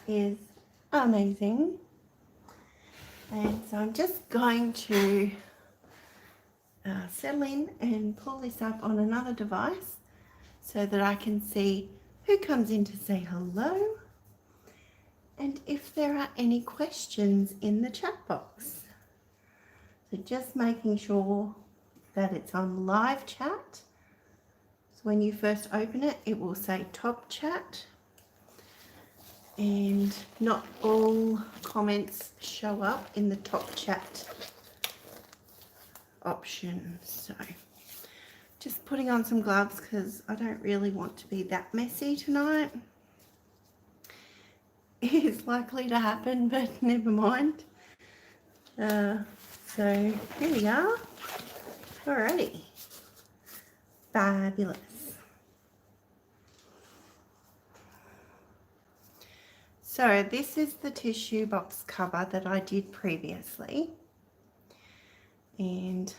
is amazing. And so I'm just going to settle in and pull this up on another device so that I can see who comes in to say hello and if there are any questions in the chat box. So just making sure that it's on live chat. So when you first open it, it will say top chat, and not all comments show up in the top chat option. So just putting on some gloves because I don't really want to be that messy tonight. It is likely to happen, but never mind. So here we are. Alrighty. Fabulous. So this is the tissue box cover that I did previously, and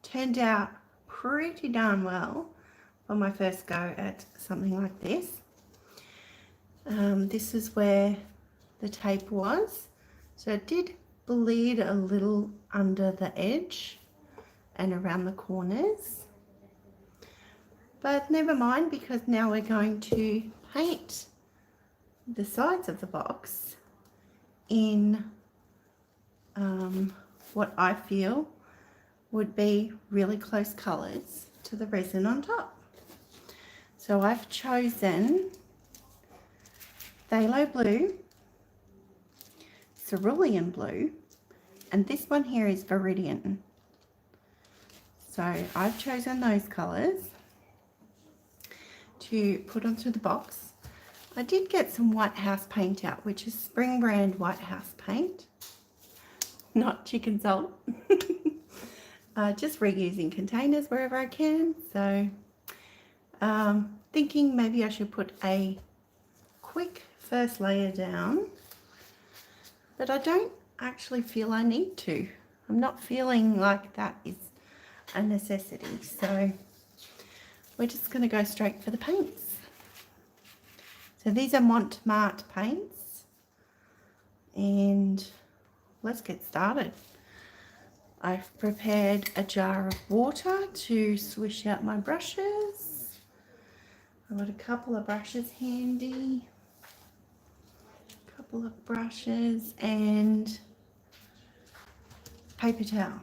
turned out pretty darn well on my first go at something like this. This is where the tape was, so it did bleed a little under the edge and around the corners, but never mind, because now we're going to paint the sides of the box in what I feel would be really close colours to the resin on top. So I've chosen phthalo blue, cerulean blue, and this one here is Viridian. So I've chosen those colours to put onto the box. I did get some White House paint out, which is Spring brand White House paint, not chicken salt. Just reusing containers wherever I can. So thinking maybe I should put a quick first layer down, but I don't actually feel I need to. I'm not feeling like that is a necessity. So we're just going to go straight for the paints. So these are Montmartre Paints, and let's get started. I've prepared a jar of water to swish out my brushes. I've got a couple of brushes handy, a couple of brushes and paper towel.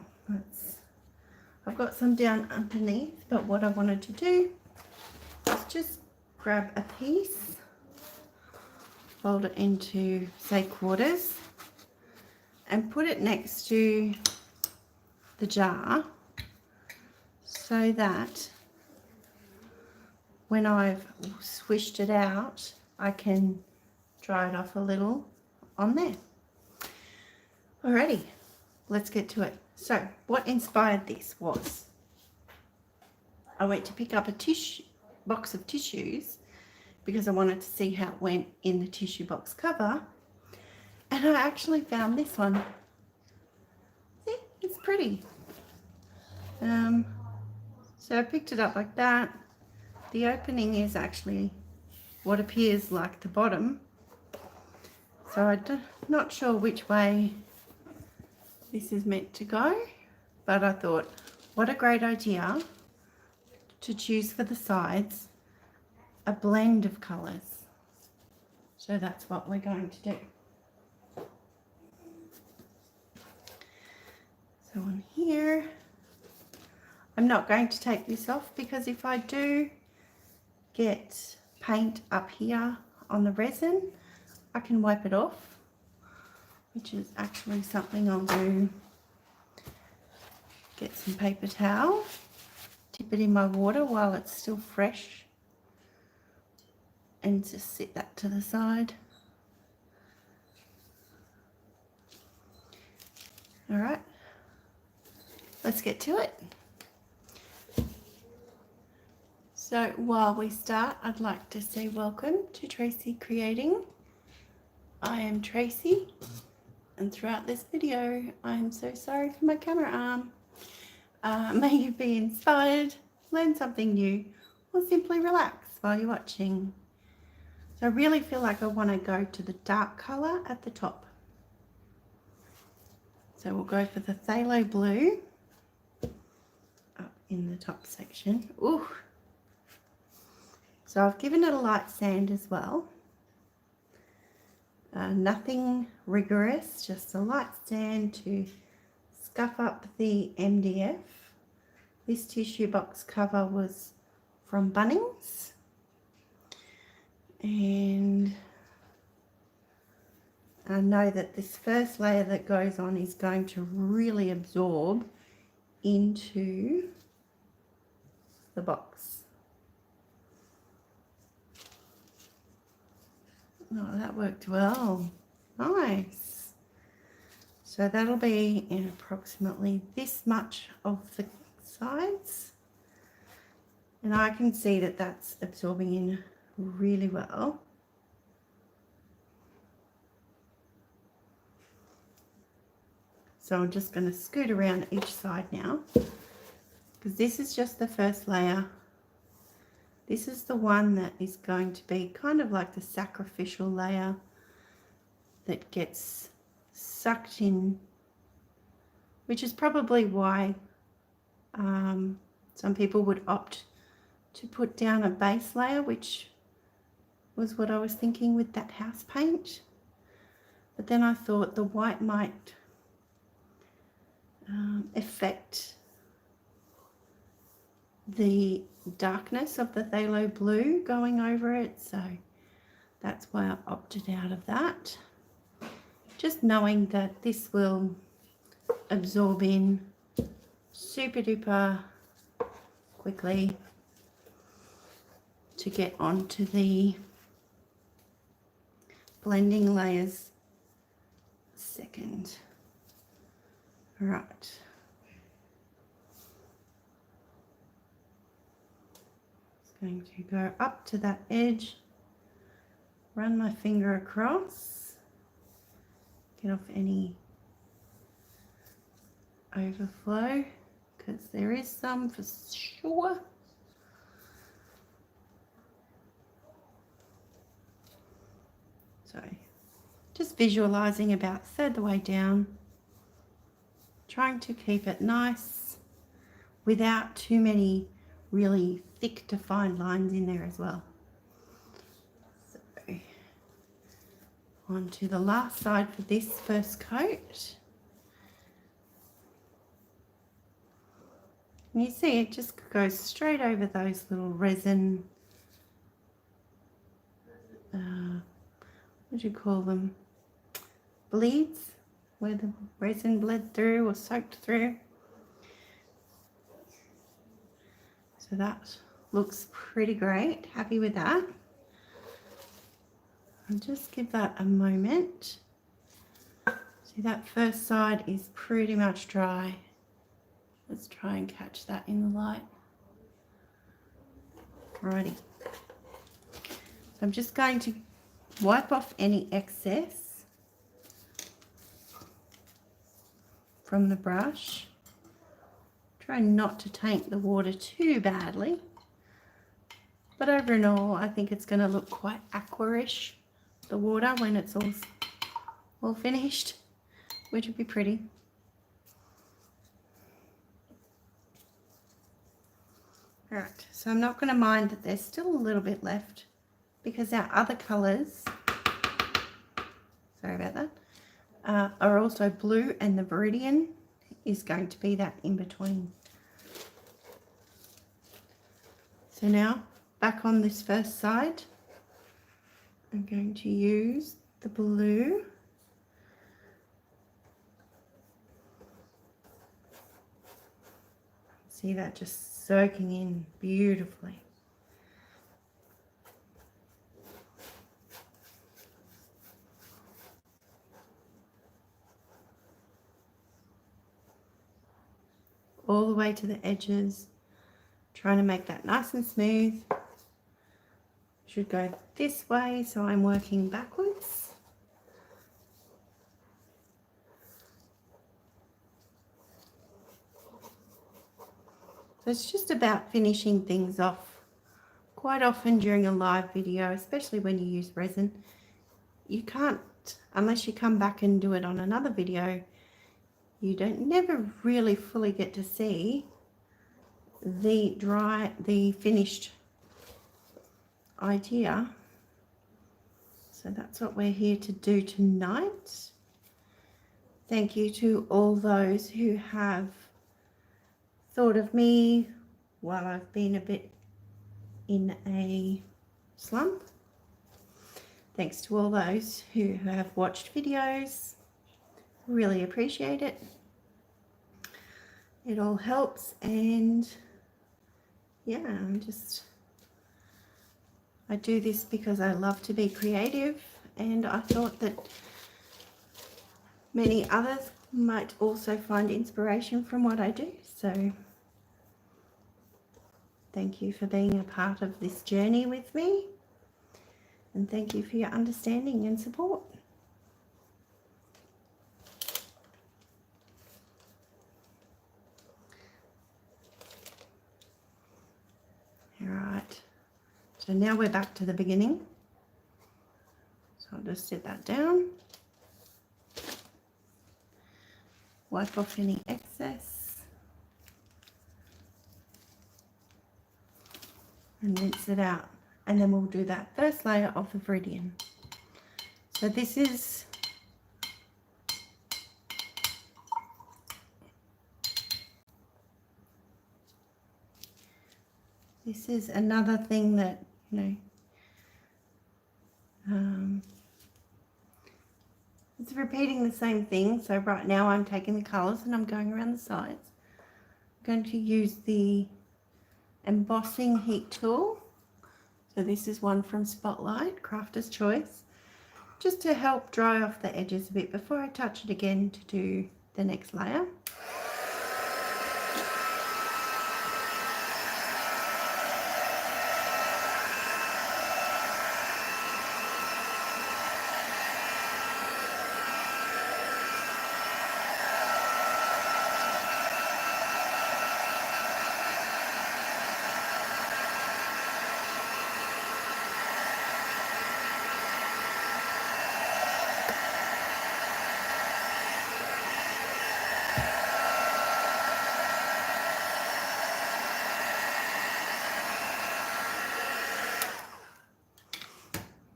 I've got some down underneath, but what I wanted to do is just grab a piece, fold it into, say, quarters, and put it next to the jar so that when I've swished it out, I can dry it off a little on there. Alrighty, let's get to it. So what inspired this was I went to pick up a box of tissues because I wanted to see how it went in the tissue box cover, and I actually found this one. See, it's pretty. So I picked it up like that. The opening is actually what appears like the bottom, so I'm not sure which way this is meant to go, but I thought what a great idea to choose for the sides a blend of colours. So that's what we're going to do. So on here, I'm not going to take this off because if I do get paint up here on the resin, I can wipe it off, which is actually something I'll do. Get some paper towel, dip it in my water while it's still fresh, and just sit that to the side. All right, let's get to it. So while we start, I'd like to say welcome to Tracy Creating. I am Tracy, and throughout this video, I'm so sorry for my camera arm. May you be inspired, learn something new, or simply relax while you're watching. So I really feel like I want to go to the dark colour at the top. So we'll go for the phthalo blue up in the top section. Ooh. So I've given it a light sand as well. Nothing rigorous, just a light sand to scuff up the MDF. This tissue box cover was from Bunnings, and I know that this first layer that goes on is going to really absorb into the box. Oh, that worked well. Nice. So that'll be in approximately this much of the sides. And I can see that that's absorbing in really well. So I'm just going to scoot around each side now, because this is just the first layer. This is the one that is going to be kind of like the sacrificial layer that gets sucked in, which is probably why some people would opt to put down a base layer, which was what I was thinking with that house paint. But then I thought the white might affect the darkness of the phthalo blue going over it, so that's why I opted out of that, just knowing that this will absorb in super duper quickly to get onto the blending layers second. Right. Going to go up to that edge, run my finger across, get off any overflow, because there is some for sure. So just visualizing about a third the way down, trying to keep it nice without too many really thick defined lines in there as well. So on to the last side for this first coat. And you see it just goes straight over those little resin, what do you call them, bleeds, where the resin bled through or soaked through. So that looks pretty great. Happy with that. I'll just give that a moment. See, that first side is pretty much dry. Let's try and catch that in the light. Alrighty. So I'm just going to wipe off any excess from the brush. Try not to taint the water too badly, but over and all I think it's going to look quite aquarish, the water, when it's all finished, which would be pretty. Alright, so I'm not going to mind that there's still a little bit left, because our other colours, sorry about that, are also blue, and the Viridian is going to be that in between. So now back on this first side, I'm going to use the blue. See that just soaking in beautifully. All the way to the edges, trying to make that nice and smooth. Should go this way, so I'm working backwards. So it's just about finishing things off quite often during a live video, especially when you use resin, you can't, unless you come back and do it on another video, you don't never really fully get to see the finished idea. So that's what we're here to do tonight. Thank you to all those who have thought of me while I've been a bit in a slump. Thanks to all those who have watched videos. Really appreciate it. It all helps, and yeah, I do this because I love to be creative, and I thought that many others might also find inspiration from what I do. So thank you for being a part of this journey with me, and thank you for your understanding and support. All right, so now we're back to the beginning. So I'll just set that down. Wipe off any excess. And rinse it out. And then we'll do that first layer of the Viridian. So this is another thing that, it's repeating the same thing. So right now I'm taking the colours and I'm going around the sides. I'm going to use the embossing heat tool. So this is one from Spotlight, Crafter's Choice, just to help dry off the edges a bit before I touch it again to do the next layer.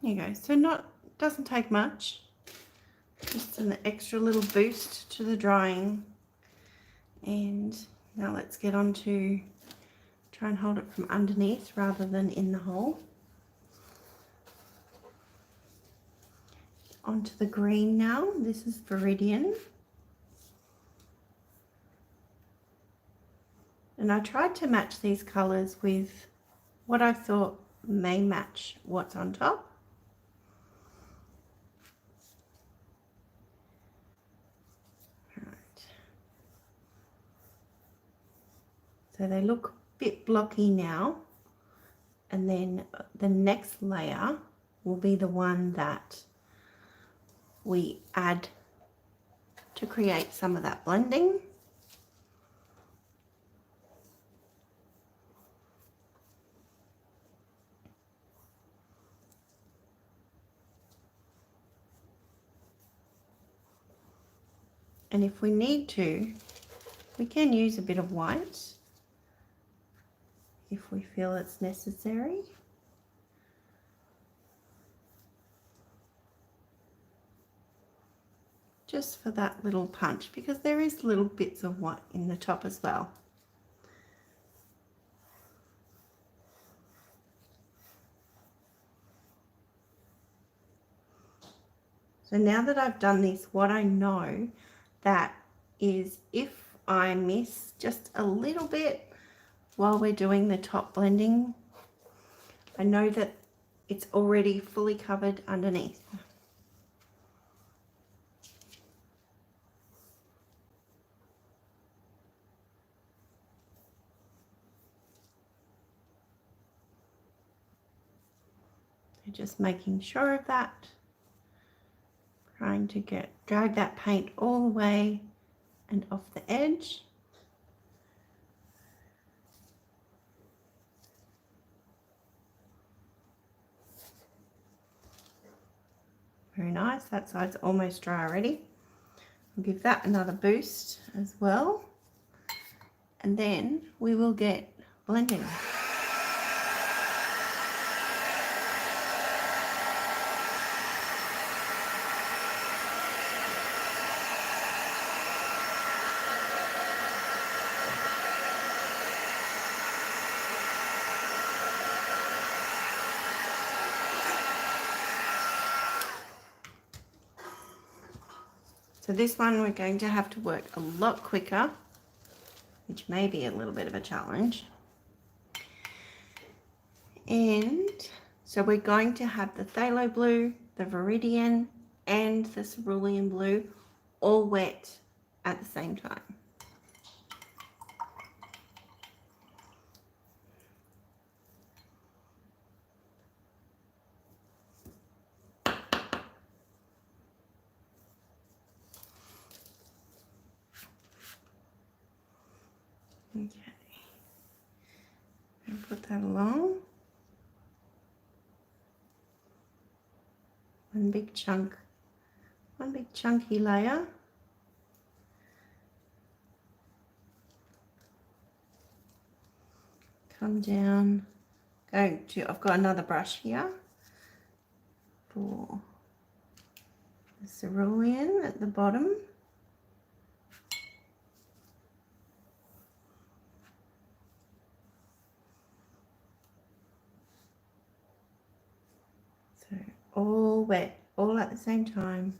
There you go. So doesn't take much. Just an extra little boost to the drying. And now let's get on to try and hold it from underneath rather than in the hole. Onto the green now. This is Viridian. And I tried to match these colours with what I thought may match what's on top. So they look a bit blocky now, and then the next layer will be the one that we add to create some of that blending. And if we need to, we can use a bit of white if we feel it's necessary. Just for that little punch, because there is little bits of white in the top as well. So now that I've done this, what I know that is, if I miss just a little bit while we're doing the top blending, I know that it's already fully covered underneath. So just making sure of that, trying to drag that paint all the way and off the edge. Very nice. That side's almost dry already. I'll give that another boost as well. And then we will get blending. So this one we're going to have to work a lot quicker, which may be a little bit of a challenge. And so we're going to have the phthalo blue, the Viridian, and the cerulean blue all wet at the same time. Okay, and put that along. One big chunky layer. Come down. I've got another brush here for the cerulean at the bottom. So all wet, all at the same time.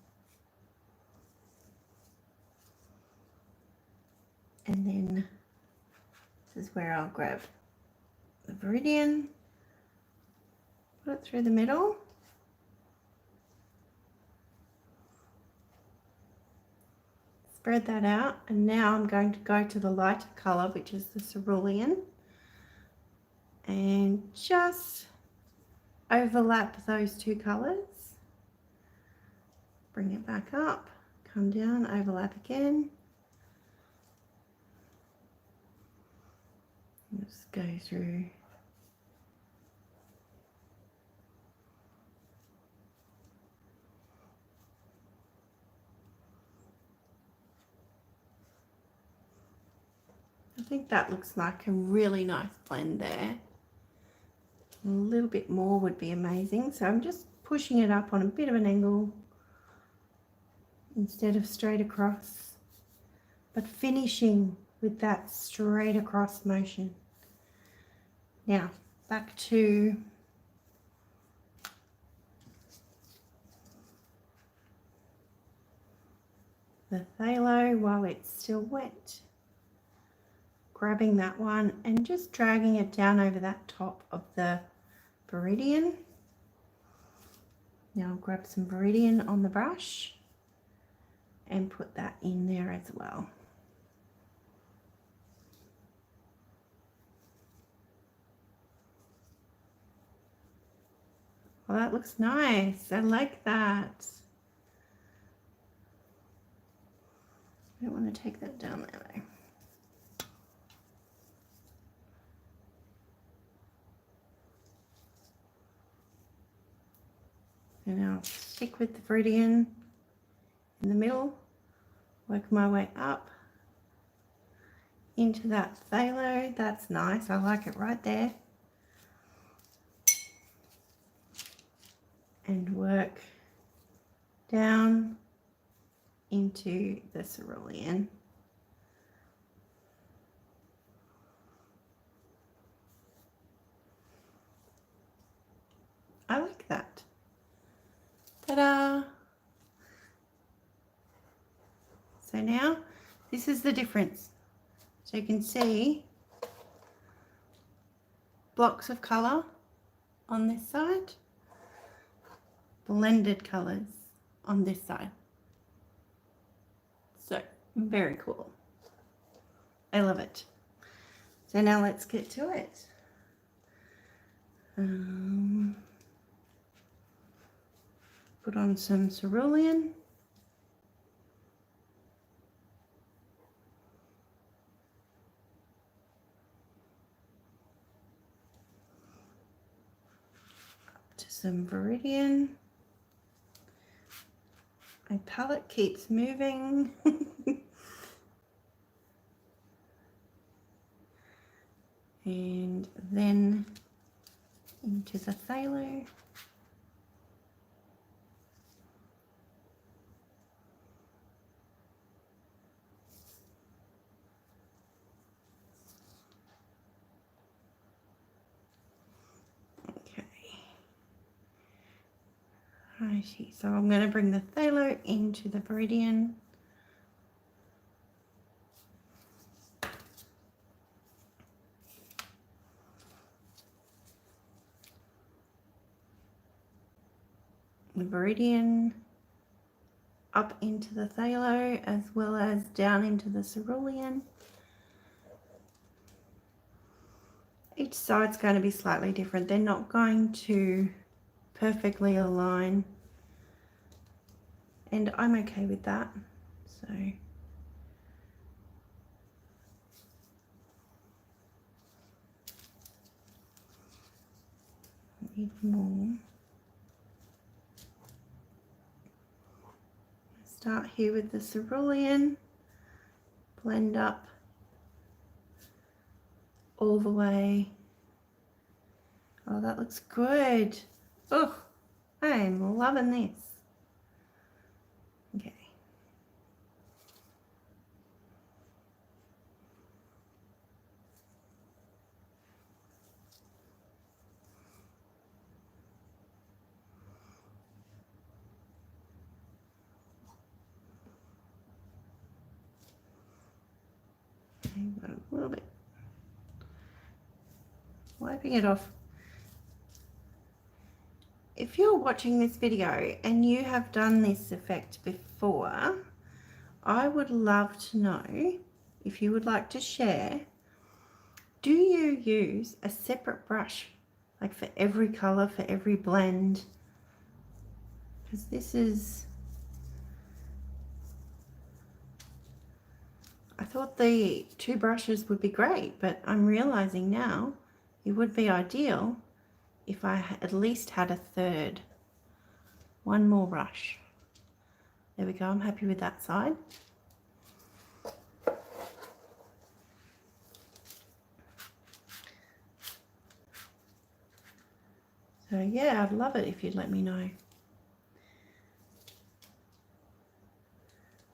And then this is where I'll grab the Viridian, put it through the middle. Spread that out, and now I'm going to go to the lighter colour, which is the cerulean, and just overlap those two colours. Bring it back up, come down, overlap again. Just go through. I think that looks like a really nice blend there. A little bit more would be amazing. So I'm just pushing it up on a bit of an angle instead of straight across, but finishing with that straight across motion. Now back to the phthalo while it's still wet. Grabbing that one and just dragging it down over that top of the Viridian. Now I'll grab some Viridian on the brush and put that in there as well. Well, that looks nice. I like that. I don't want to take that down there though. And I'll stick with the Viridian in the middle, work my way up into that phthalo. That's nice. I like it right there. And work down into the cerulean. I like that. Ta-da! So now this is the difference. So you can see blocks of colour on this side, blended colours on this side. So very cool. I love it. So now let's get to it. Put on some cerulean. Up to some Viridian. My palette keeps moving. And then into the phthalo. Okay. Righty, so I'm going to bring the phthalo into the Viridian. The Viridian up into the phthalo as well as down into the cerulean. Each side's going to be slightly different. They're not going to perfectly align, and I'm okay with that. So need more. Start here with the cerulean, blend up all the way. Oh, that looks good. Oh, I'm loving this. Okay. A little bit. Wiping it off. If you're watching this video and you have done this effect before, I would love to know, if you would like to share, do you use a separate brush, like for every color, for every blend? Because this is, I thought the two brushes would be great, but I'm realizing now it would be ideal if I at least had a third. One more brush. There we go, I'm happy with that side. So yeah, I'd love it if you'd let me know.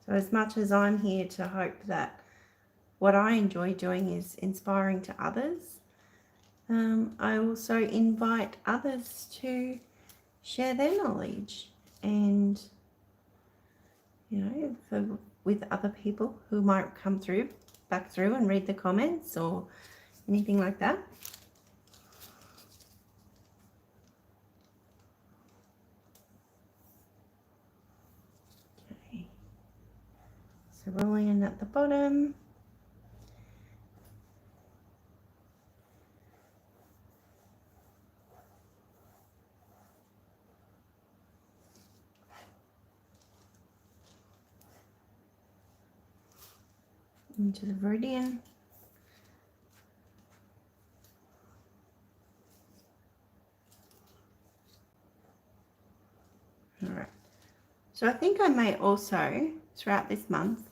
So as much as I'm here to hope that what I enjoy doing is inspiring to others, I also invite others to share their knowledge and, you know, with other people who might come back through and read the comments or anything like that. Okay. Cerulean at the bottom. Into the Viridian. All right. So I think I may also, throughout this month,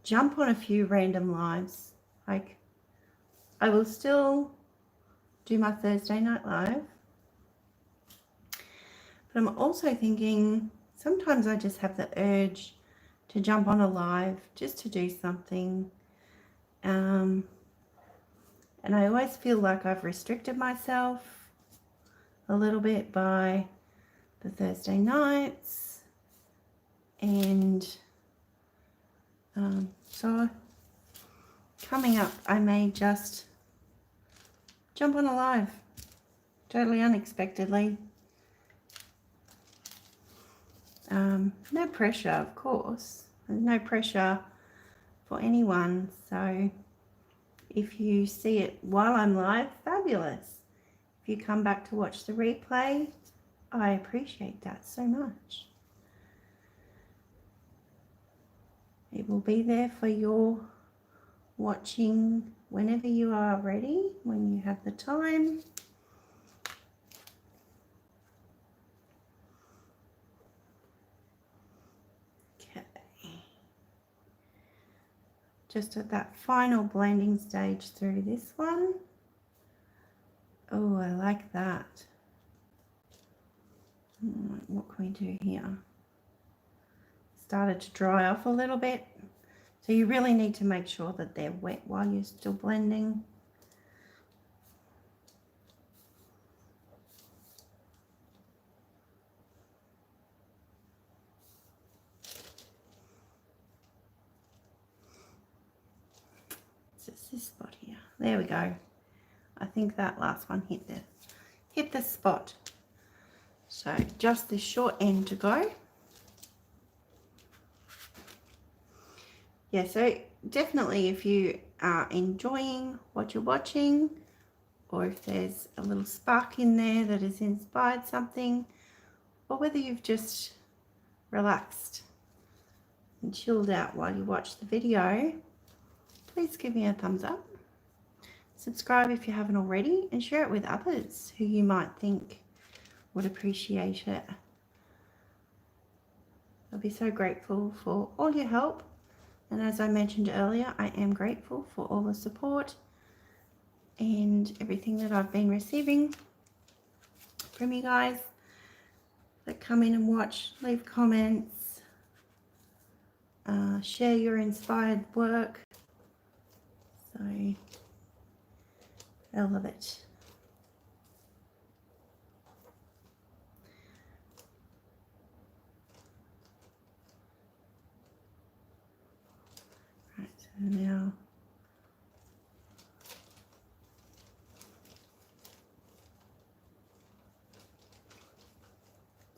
jump on a few random lives. Like, I will still do my Thursday night live, but I'm also thinking sometimes I just have the urge to jump on a live just to do something. And I always feel like I've restricted myself a little bit by the Thursday nights. And so coming up, I may just jump on a live totally unexpectedly. No pressure, of course. There's no pressure for anyone. So if you see it while I'm live, fabulous. If you come back to watch the replay, I appreciate that so much. It will be there for your watching whenever you are ready, when you have the time. just at that final blending stage through this one. Oh, I like that. What can we do here? Started to dry off a little bit. So you really need to make sure that they're wet while you're still blending. It's just this spot here. There we go. I think that last one hit the spot. So just this short end to go. Yeah, so definitely if you are enjoying what you're watching, or if there's a little spark in there that has inspired something, or whether you've just relaxed and chilled out while you watch the video, please give me a thumbs up. Subscribe if you haven't already, and share it with others who you might think would appreciate it. I'll be so grateful for all your help. And as I mentioned earlier, I am grateful for all the support and everything that I've been receiving from you guys that come in and watch, leave comments, share your inspired work. So I love it. Right, so now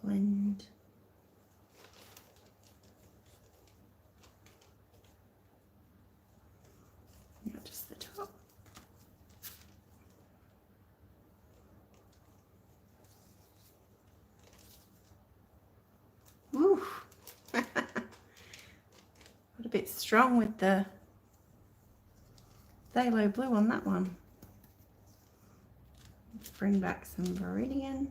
blend. Not just the top. Woo! Got a bit strong with the phthalo blue on that one. Let's bring back some Viridian.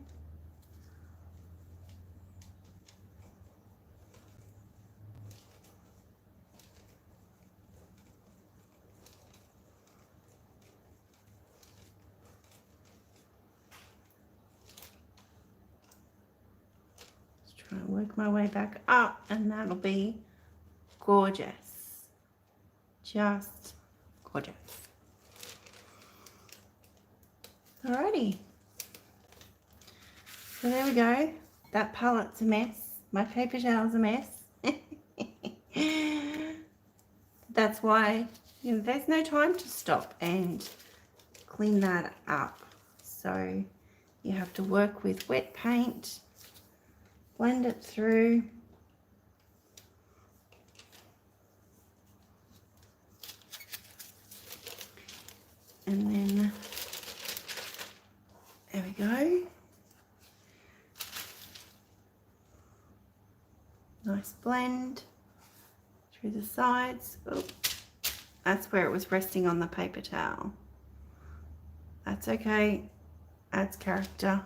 Try and work my way back up, and that'll be gorgeous. Just gorgeous. Alrighty. So there we go. That palette's a mess. My paper towel's a mess. That's why, you know, there's no time to stop and clean that up. So you have to work with wet paint. Blend it through. And then, there we go. Nice blend through the sides. Oh, that's where it was resting on the paper towel. That's okay. Adds character.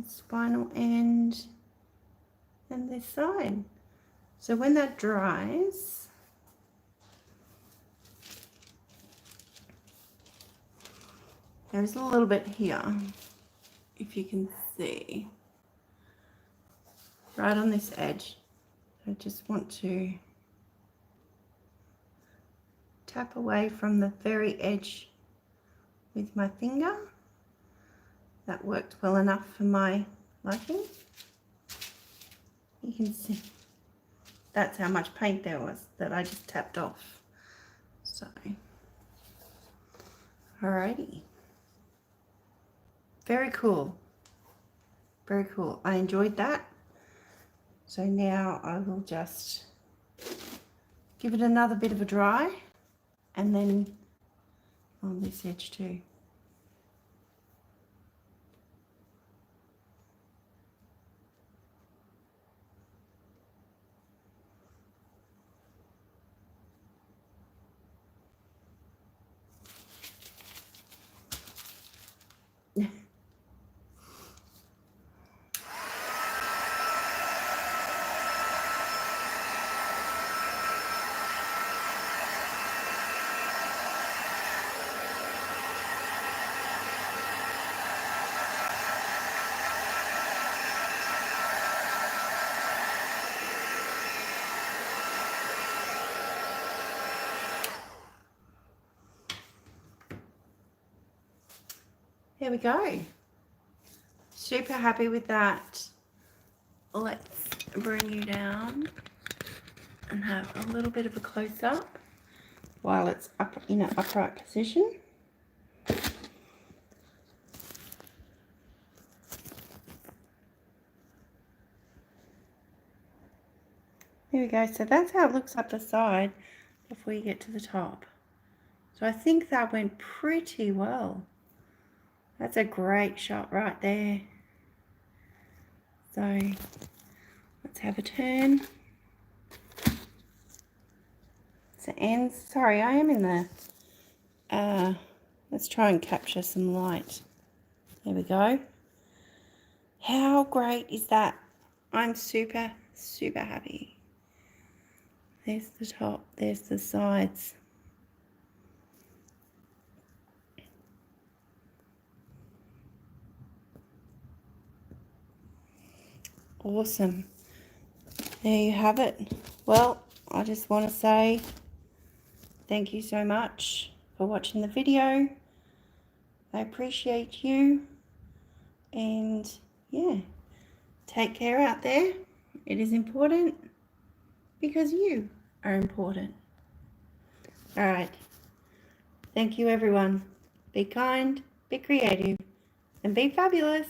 Spinal end and this side. So when that dries, there's a little bit here, if you can see, right on this edge. I just want to tap away from the very edge with my finger. That worked well enough for my liking. You can see that's how much paint there was that I just tapped off. So, alrighty. Very cool. Very cool. I enjoyed that. So now I will just give it another bit of a dry, and then on this edge too. there we go. Super happy with that. Let's bring you down and have a little bit of a close-up while it's up in an upright position. There we go. So that's how it looks up the side before you get to the top. So I think that went pretty well. That's a great shot right there. So let's have a turn. So ends. Sorry, I am in the let's try and capture some light. There we go. How great is that? I'm super, super happy. There's the top, there's the sides. Awesome. There you have it. Well, I just want to say thank you so much for watching the video. I appreciate you. And yeah, take care out there. It is important because you are important. All right. Thank you, everyone. Be kind, be creative, and be fabulous.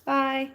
Bye.